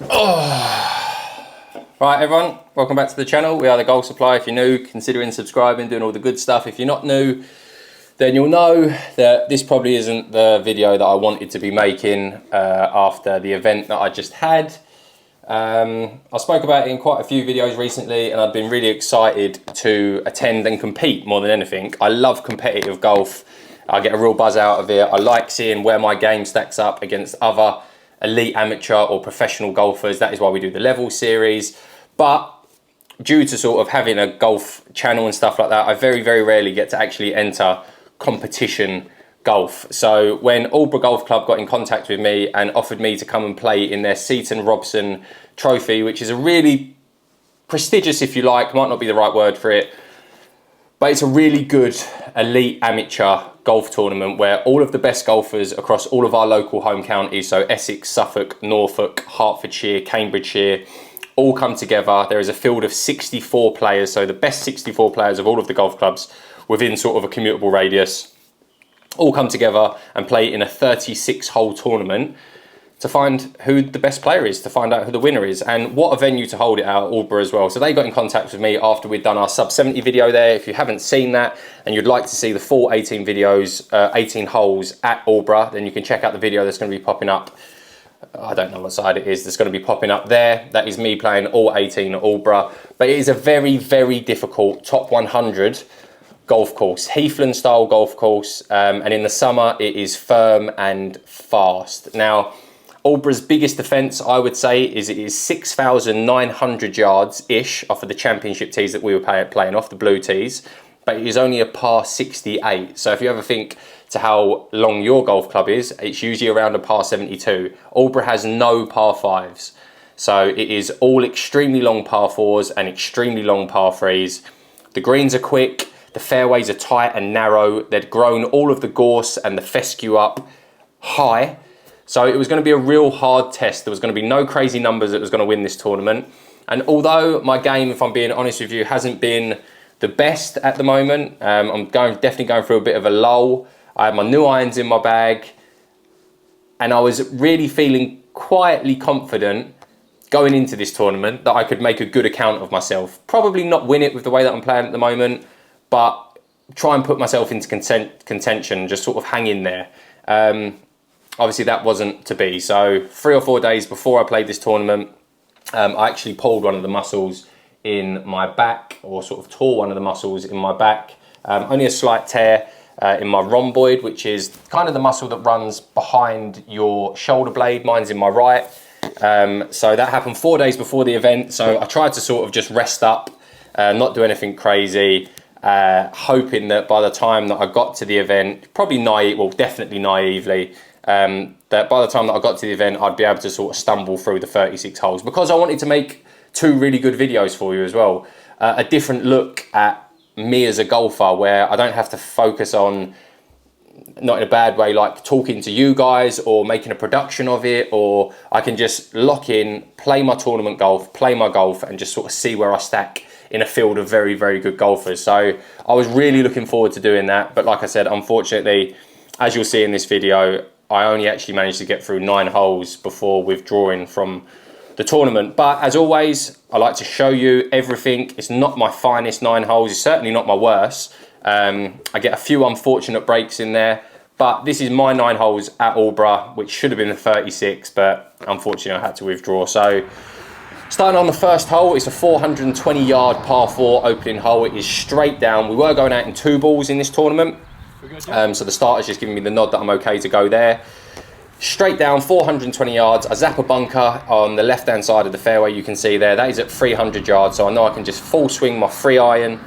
Right everyone, welcome back to the channel. We are the Golf Supply. If you're new, considering subscribing, doing all the good stuff. If you're not new, then you'll know that this probably isn't the video that I wanted to be making after the event that I just had. I spoke about it in quite a few videos recently, and I've been really excited to attend and compete more than anything. I love competitive golf. I get a real buzz out of it. I like seeing where my game stacks up against other elite amateur or professional golfers. That is why we do the level series. But due to sort of having a golf channel and stuff like that, I very, very rarely get to actually enter competition golf. So when Aldeburgh Golf Club got in contact with me and offered me to come and play in their Seaton Robson trophy, which is a really prestigious, if you like, might not be the right word for it, but it's a really good elite amateur golf tournament where all of the best golfers across all of our local home counties, so Essex, Suffolk, Norfolk, Hertfordshire, Cambridgeshire, all come together. There is a field of 64 players, so the best 64 players of all of the golf clubs within sort of a commutable radius, all come together and play in a 36-hole tournament to find who the best player is, to find out who the winner is. And what a venue to hold it at Aldeburgh as well. So they got in contact with me after we'd done our sub 70 video there. If you haven't seen that and you'd like to see the full 18 videos, 18 holes at Aldeburgh, then you can check out the video that's going to be popping up. I don't know what side it is that's going to be popping up there. That is me playing all 18 at Aldeburgh. But it is a very, very difficult top 100 golf course, Heathland style golf course. And in the summer, it is firm and fast. Now, Aldeburgh's biggest defence, I would say, is it is 6,900 yards-ish off of the championship tees that we were playing off, the blue tees. But it is only a par 68. So if you ever think to how long your golf club is, it's usually around a par 72. Aldeburgh has no par 5s. So it is all extremely long par 4s and extremely long par 3s. The greens are quick, the fairways are tight and narrow. They'd grown all of the gorse and the fescue up high. So it was going to be a real hard test. There was going to be no crazy numbers that was going to win this tournament. And although my game, if I'm being honest with you, hasn't been the best at the moment, I'm definitely going through a bit of a lull. I had my new irons in my bag, and I was really feeling quietly confident going into this tournament that I could make a good account of myself. Probably not win it with the way that I'm playing at the moment, but try and put myself into contention, just sort of hang in there. Obviously that wasn't to be. So 3 or 4 days before I played this tournament, I actually pulled one of the muscles in my back, or sort of tore one of the muscles in my back. Only a slight tear in my rhomboid, which is kind of the muscle that runs behind your shoulder blade. Mine's in my right. So that happened 4 days before the event. So I tried to sort of just rest up, not do anything crazy, hoping that by the time that I got to the event, definitely naively, that by the time that I got to the event, I'd be able to sort of stumble through the 36 holes, because I wanted to make 2 really good videos for you as well. A different look at me as a golfer, where I don't have to focus on, not in a bad way, like talking to you guys or making a production of it, or I can just lock in, play my tournament golf, play my golf, and just sort of see where I stack in a field of very, very good golfers. So I was really looking forward to doing that. But like I said, unfortunately, as you'll see in this video, I only actually managed to get through 9 holes before withdrawing from the tournament. But as always, I like to show you everything. It's not my finest 9 holes. It's certainly not my worst. I get a few unfortunate breaks in there, but this is my 9 holes at Aldeburgh, which should have been the 36, but unfortunately I had to withdraw. So starting on the first hole, it's a 420-yard par 4 opening hole. It is straight down. We were going out in 2 balls in this tournament. So the starter's just giving me the nod that I'm okay to go there. Straight down, 420 yards. I zap a bunker on the left-hand side of the fairway, you can see there. That is at 300 yards, so I know I can just full swing my 3 iron,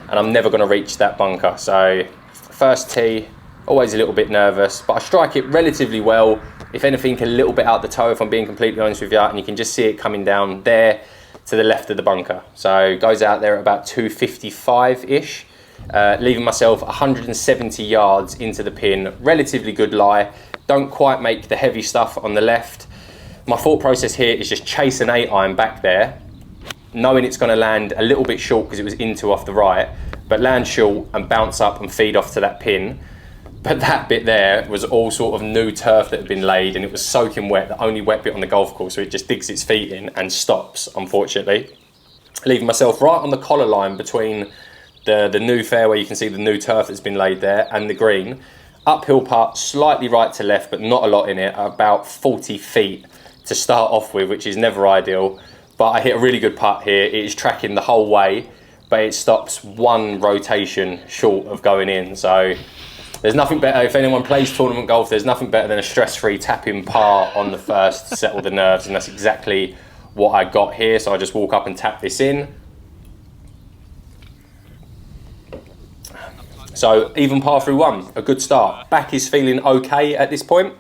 and I'm never going to reach that bunker. So first tee, always a little bit nervous, but I strike it relatively well. If anything, a little bit out the toe, if I'm being completely honest with you, and you can just see it coming down there to the left of the bunker. So it goes out there at about 255-ish. Leaving myself 170 yards into the pin. Relatively good lie. Don't quite make the heavy stuff on the left. My thought process here is just chase an 8 iron back there, knowing it's going to land a little bit short because it was into off the right, but land short and bounce up and feed off to that pin. But that bit there was all sort of new turf that had been laid, and it was soaking wet, the only wet bit on the golf course, so it just digs its feet in and stops, unfortunately. Leaving myself right on the collar line between the new fairway, you can see the new turf that's been laid there, and the green. Uphill putt, slightly right to left, but not a lot in it, about 40 feet to start off with, which is never ideal. But I hit a really good putt here. It is tracking the whole way, but it stops one rotation short of going in. So there's nothing better, if anyone plays tournament golf, there's nothing better than a stress-free tap-in par on the first to settle the nerves, and that's exactly what I got here. So I just walk up and tap this in. So even par through one, a good start. Back is feeling okay at this point.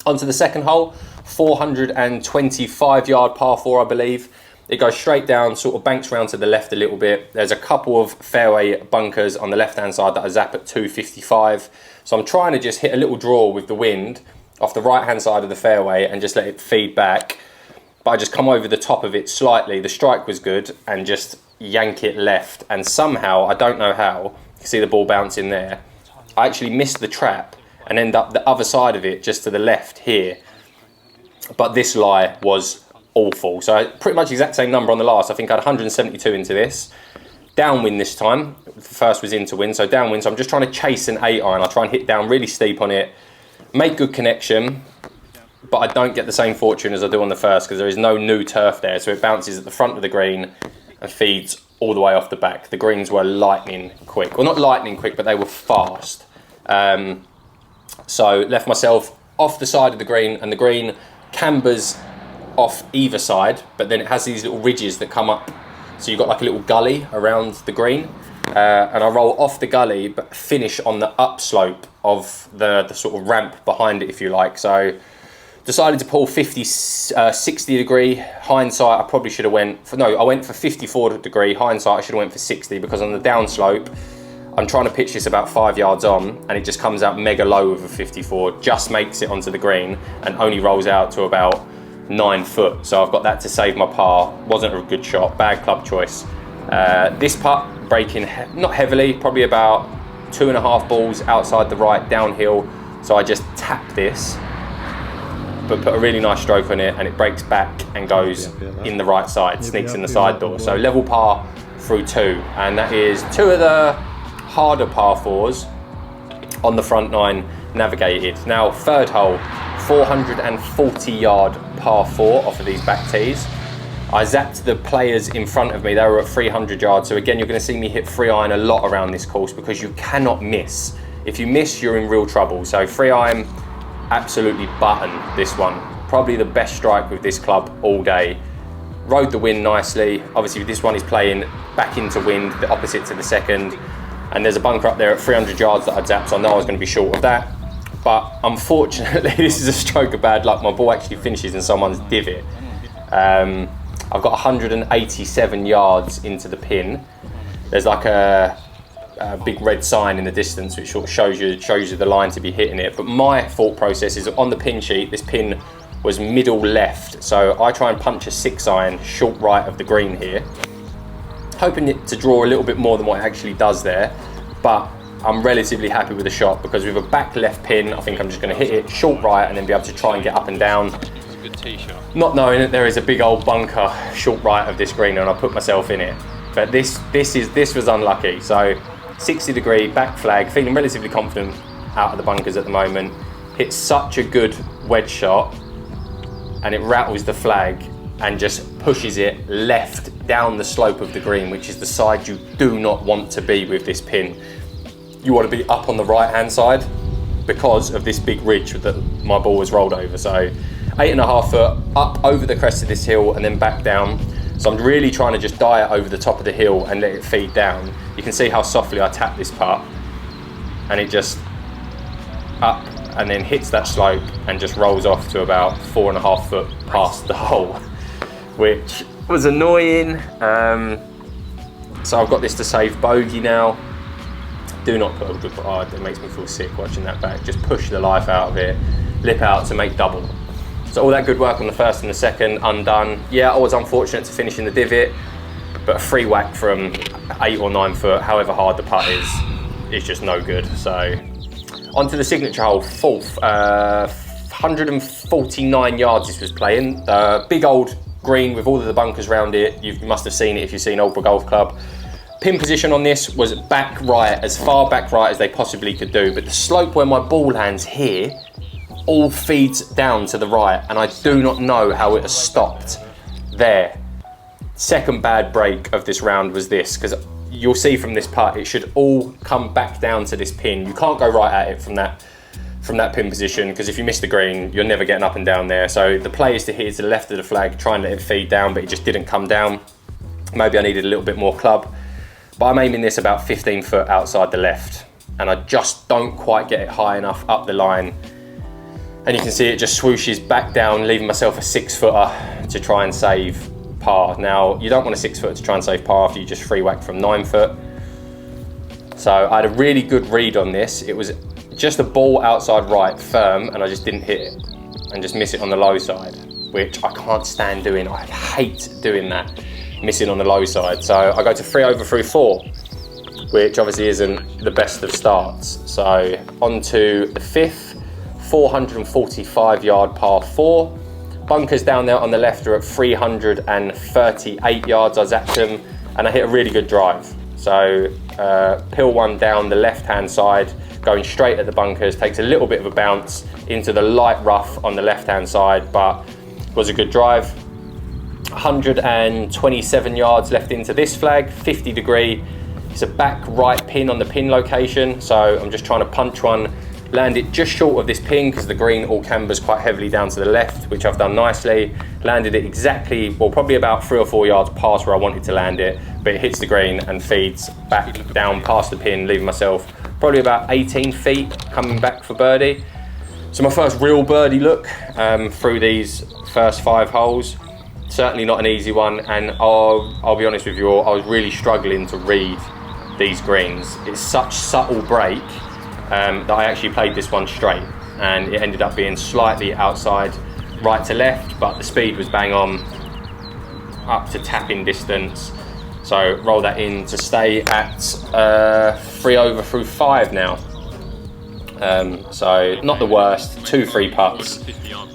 Onto the second hole, 425 yard par 4, I believe. It goes straight down, sort of banks round to the left a little bit. There's a couple of fairway bunkers on the left-hand side that I zap at 255. So I'm trying to just hit a little draw with the wind off the right-hand side of the fairway and just let it feed back. But I just come over the top of it slightly. The strike was good, and just yank it left. And somehow, I don't know how, you can see the ball bouncing there, I actually missed the trap and end up the other side of it, just to the left here. But this lie was awful. So pretty much exact same number on the last. I think I had 172 into this. Downwind this time. The first was into wind, so downwind. So I'm just trying to chase an 8-iron. I try and hit down really steep on it, make good connection, but I don't get the same fortune as I do on the first, because there is no new turf there. So it bounces at the front of the green and feeds all the way off the back. The greens were lightning quick. Well, not lightning quick, but they were fast. So left myself off the side of the green, and the green cambers off either side, but then it has these little ridges that come up. So you've got like a little gully around the green. And I roll off the gully, but finish on the upslope of the sort of ramp behind it, if you like. So decided to pull 60 degree. Hindsight, I probably should have went for, no, I went for 54 degree. Hindsight, I should have went for 60, because on the downslope, I'm trying to pitch this about 5 yards on, and it just comes out mega low with a 54, just makes it onto the green, and only rolls out to about 9 foot. So I've got that to save my par. Wasn't a good shot, bad club choice. This putt, breaking not heavily, probably about 2.5 balls outside the right, downhill. So I just tap this, but put a really nice stroke on it, and it breaks back and goes in the right side, sneaks in the side door. So level par through 2, and that is 2 of the harder par 4s on the front 9 navigated. Now third hole, 440 yard par 4 off of these back tees. I zapped the players in front of me, they were at 300 yards. So again, you're going to see me hit 3-iron a lot around this course, because you cannot miss. If you miss, you're in real trouble. So 3-iron, absolutely button this one. Probably the best strike with this club all day. Rode the wind nicely. Obviously this one is playing back into wind, the opposite to the second. And there's a bunker up there at 300 yards that I'd zapped, so I know I was going to be short of that. But unfortunately, this is a stroke of bad luck. My ball actually finishes in someone's divot. I've got 187 yards into the pin. There's like a big red sign in the distance which sort of shows you the line to be hitting it. But my thought process is, on the pin sheet, this pin was middle left. So I try and punch a 6-iron short right of the green here, hoping it to draw a little bit more than what it actually does there. But I'm relatively happy with the shot, because with a back left pin, I think I'm just going to hit it short right and then be able to try and get up and down. Good tee shot. Not knowing that there is a big old bunker short right of this green, and I put myself in it. But this was unlucky. So 60 degree back flag, feeling relatively confident out of the bunkers at the moment. Hit such a good wedge shot, and it rattles the flag and just pushes it left down the slope of the green, which is the side you do not want to be with this pin. You want to be up on the right hand side because of this big ridge that my ball was rolled over. So 8.5 foot up over the crest of this hill and then back down. So I'm really trying to just dive over the top of the hill and let it feed down. You can see how softly I tap this putt, and it just up and then hits that slope and just rolls off to about 4.5 foot past the hole, which was annoying. So I've got this to save bogey now. Do not put a good putt. It makes me feel sick watching that back. Just push the life out of it, lip out to make double. So all that good work on the first and the second undone. Yeah, I was unfortunate to finish in the divot, but a free whack from 8 or 9 foot, however hard the putt is just no good. So Onto the signature hole, fourth. 149 yards this was playing. Big old green with all of the bunkers around it. You must have seen it if you've seen Aldeburgh Golf Club. Pin position on this was back right, as far back right as they possibly could do, but the slope where my ball lands here all feeds down to the right, and I do not know how it has stopped there. Second bad break of this round was this, because you'll see from this putt, it should all come back down to this pin. You can't go right at it from that pin position, because if you miss the green, you're never getting up and down there. So the play is to hit to the left of the flag, try and let it feed down, but it just didn't come down. Maybe I needed a little bit more club. But I'm aiming this about 15 foot outside the left, and I just don't quite get it high enough up the line. And you can see it just swooshes back down, leaving myself a 6-footer to try and save par. Now, you don't want a 6-footer to try and save par after you just free whack from 9 foot. So I had a really good read on this. It was just a ball outside right, firm, and I just didn't hit it and just miss it on the low side, which I can't stand doing. I hate doing that, missing on the low side. So I go to 3 over through 4, which obviously isn't the best of starts. So on to the 5th, 445 yard par 4. Bunkers down there on the left are at 338 yards. I zapped them and I hit a really good drive. So pill one down the left hand side, going straight at the bunkers, takes a little bit of a bounce into the light rough on the left hand side, but was a good drive. 127 yards left into this flag, 50 degree. It's a back right pin on the pin location, so I'm just trying to punch one, land it just short of this pin because the green all cambers quite heavily down to the left, which I've done nicely. Landed it exactly, well, probably about 3 or 4 yards past where I wanted to land it, but it hits the green and feeds back down past the pin, leaving myself probably about 18 feet coming back for birdie. So my first real birdie look through these first 5 holes. Certainly not an easy one, and I'll be honest with you all, I was really struggling to read these greens. It's such subtle break that I actually played this one straight, and it ended up being slightly outside right to left, but the speed was bang on up to tapping distance. So roll that in to stay at 3 over through 5 now. So not the worst, 2 free putts,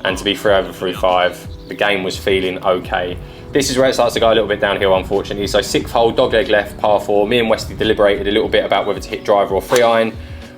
and to be 3 over through 5. The game was feeling okay. This is where it starts to go a little bit downhill, unfortunately. So 6th hole, dogleg left, par 4. Me and Westy deliberated a little bit about whether to hit driver or 3-iron.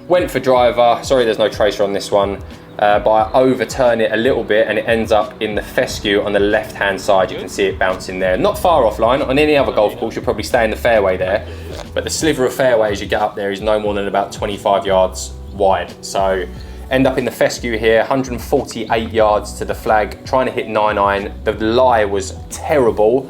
Went for driver. Sorry, there's no tracer on this one. But I overturn it a little bit and it ends up in the fescue on the left-hand side. You can see it bouncing there. Not far offline. On any other golf course, you'll probably stay in the fairway there. But the sliver of fairway as you get up there is no more than about 25 yards wide. So end up in the fescue here, 148 yards to the flag, trying to hit 9-iron. The lie was terrible,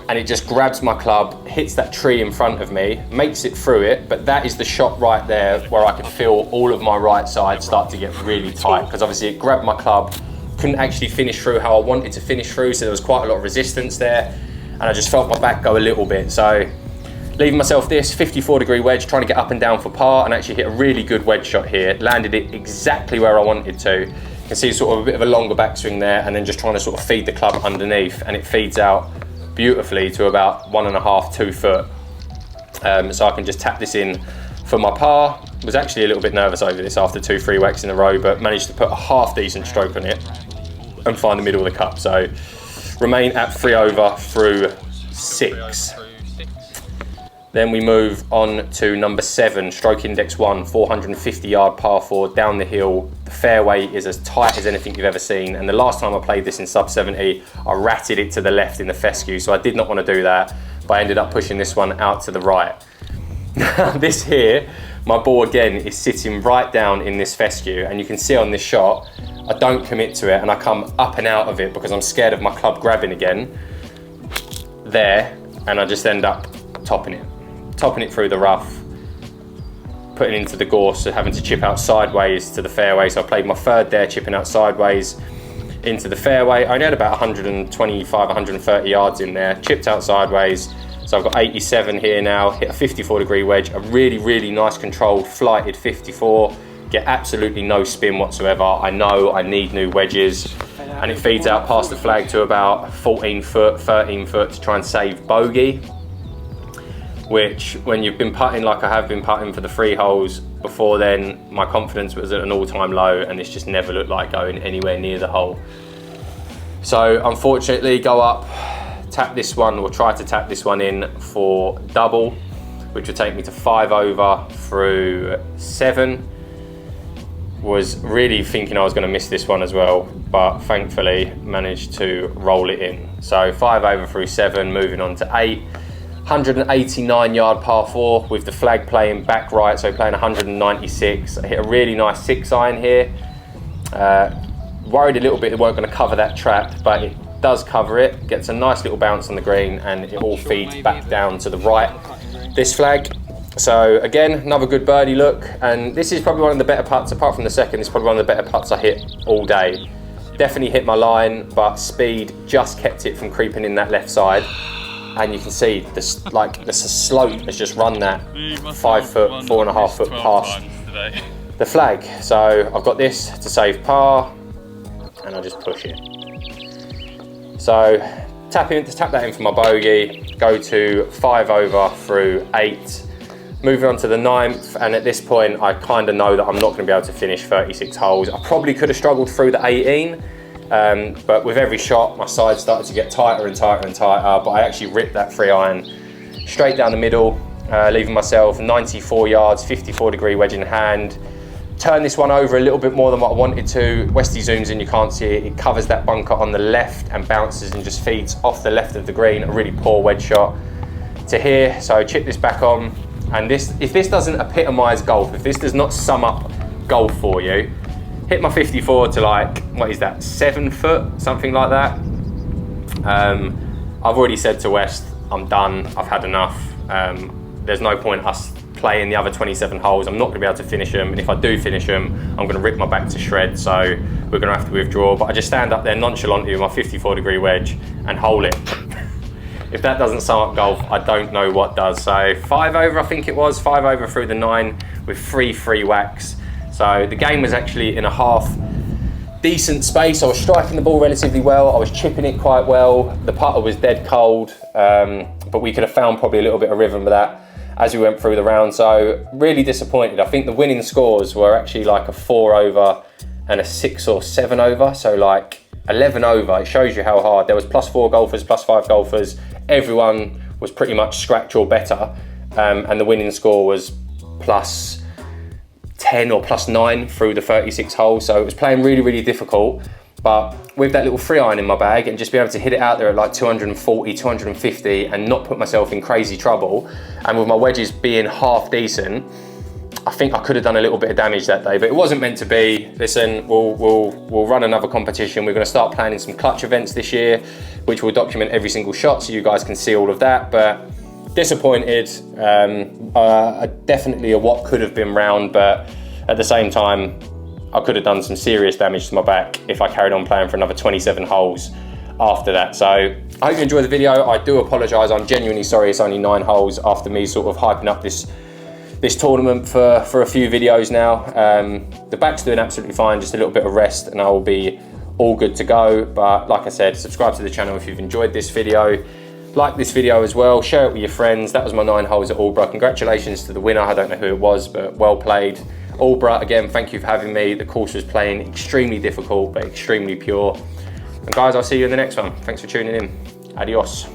and it just grabs my club, hits that tree in front of me, makes it through it, but that is the shot right there where I could feel all of my right side start to get really tight, because obviously it grabbed my club, couldn't actually finish through how I wanted to finish through, so there was quite a lot of resistance there, and I just felt my back go a little bit. So leaving myself this 54 degree wedge, trying to get up and down for par, and actually hit a really good wedge shot here. Landed it exactly where I wanted to. You can see sort of a bit of a longer backswing there, and then just trying to sort of feed the club underneath, and it feeds out beautifully to about 1.5, 2 foot. So I can just tap this in for my par. Was actually a little bit nervous over this after 2 free whacks in a row, but managed to put a half decent stroke on it and find the middle of the cup. So remain at 3 over through 6. Then we move on to number 7, stroke index 1, 450 yard par 4 down the hill. The fairway is as tight as anything you've ever seen. And the last time I played this in sub 70, I ratted it to the left in the fescue. So I did not want to do that, but I ended up pushing this one out to the right. This here, my ball again is sitting right down in this fescue. And you can see on this shot, I don't commit to it and I come up and out of it because I'm scared of my club grabbing again. There, and I just end up topping it through the rough, putting into the gorse, so having to chip out sideways to the fairway. So I played my 3rd there, chipping out sideways into the fairway. I only had about 125, 130 yards in there, chipped out sideways. So I've got 87 here now, hit a 54 degree wedge, a really, really nice controlled flighted 54, get absolutely no spin whatsoever. I know I need new wedges, and it feeds out past the flag to about 14 foot, 13 foot to try and save bogey, which when you've been putting like I have been putting for the 3 holes, before then, my confidence was at an all-time low, and this just never looked like going anywhere near the hole. So unfortunately, go up, tap this one, or try to tap this one in for double, which would take me to 5 over through 7. Was really thinking I was going to miss this one as well, but thankfully managed to roll it in. So 5 over through 7, moving on to 8. 189 yard par 4 with the flag playing back right, so playing 196. I hit a really nice 6 iron here. Worried a little bit it weren't going to cover that trap, but it does cover it. Gets a nice little bounce on the green, and it all feeds back down to the right, this flag. So again, another good birdie look, and this is probably one of the better putts, apart from the second, it's probably one of the better putts I hit all day. Definitely hit my line, but speed just kept it from creeping in that left side. And you can see this, like the slope has just run that 5 foot, 4.5 foot past the flag. So I've got this to save par, and I just push it. So tap that in for my bogey, go to 5 over through 8. Moving on to the 9th, and at this point I kind of know that I'm not going to be able to finish 36 holes. I probably could have struggled through the 18, but with every shot my side started to get tighter and tighter and tighter, but I actually ripped that 3 iron straight down the middle, leaving myself 94 yards, 54 degree wedge in hand. Turn this one over a little bit more than what I wanted to. Westy zooms in, you can't see it. It covers that bunker on the left and bounces and just feeds off the left of the green. A really poor wedge shot to here, so chip this back on. And this, if this doesn't epitomise golf, if this does not sum up golf for you, hit my 54 to like, what is that, 7 foot, something like that. I've already said to West, I'm done, I've had enough. There's no point us playing the other 27 holes. I'm not going to be able to finish them, and if I do finish them, I'm going to rip my back to shreds, so we're going to have to withdraw. But I just stand up there nonchalantly with my 54 degree wedge and hole it. If that doesn't sum up golf, I don't know what does. So 5 over, I think it was, 5 over through the 9 with 3 free whacks. So the game was actually in a half decent space. I was striking the ball relatively well. I was chipping it quite well. The putter was dead cold, but we could have found probably a little bit of rhythm with that as we went through the round. So really disappointed. I think the winning scores were actually like a 4 over and a 6 or 7 over. So like 11 over, it shows you how hard. There was +4 golfers, +5 golfers. Everyone was pretty much scratch or better, and the winning score was +10 or +9 through the 36 holes. So it was playing really, really difficult. But with that little 3 iron in my bag and just being able to hit it out there at like 240, 250 and not put myself in crazy trouble, and with my wedges being half decent, I think I could have done a little bit of damage that day, but it wasn't meant to be. Listen, we'll run another competition. We're going to start planning some clutch events this year, which will document every single shot so you guys can see all of that. But disappointed, definitely a what could have been round, but at the same time, I could have done some serious damage to my back if I carried on playing for another 27 holes after that. So I hope you enjoyed the video. I do apologise. I'm genuinely sorry it's only 9 holes after me sort of hyping up this tournament for a few videos now. The back's doing absolutely fine, just a little bit of rest and I will be all good to go. But like I said, subscribe to the channel if you've enjoyed this video. Like this video as well, share it with your friends. That was my 9 holes at Aldeburgh. Congratulations to the winner. I don't know who it was, but well played. Aldeburgh, again, thank you for having me. The course was playing extremely difficult, but extremely pure. And guys, I'll see you in the next one. Thanks for tuning in. Adios.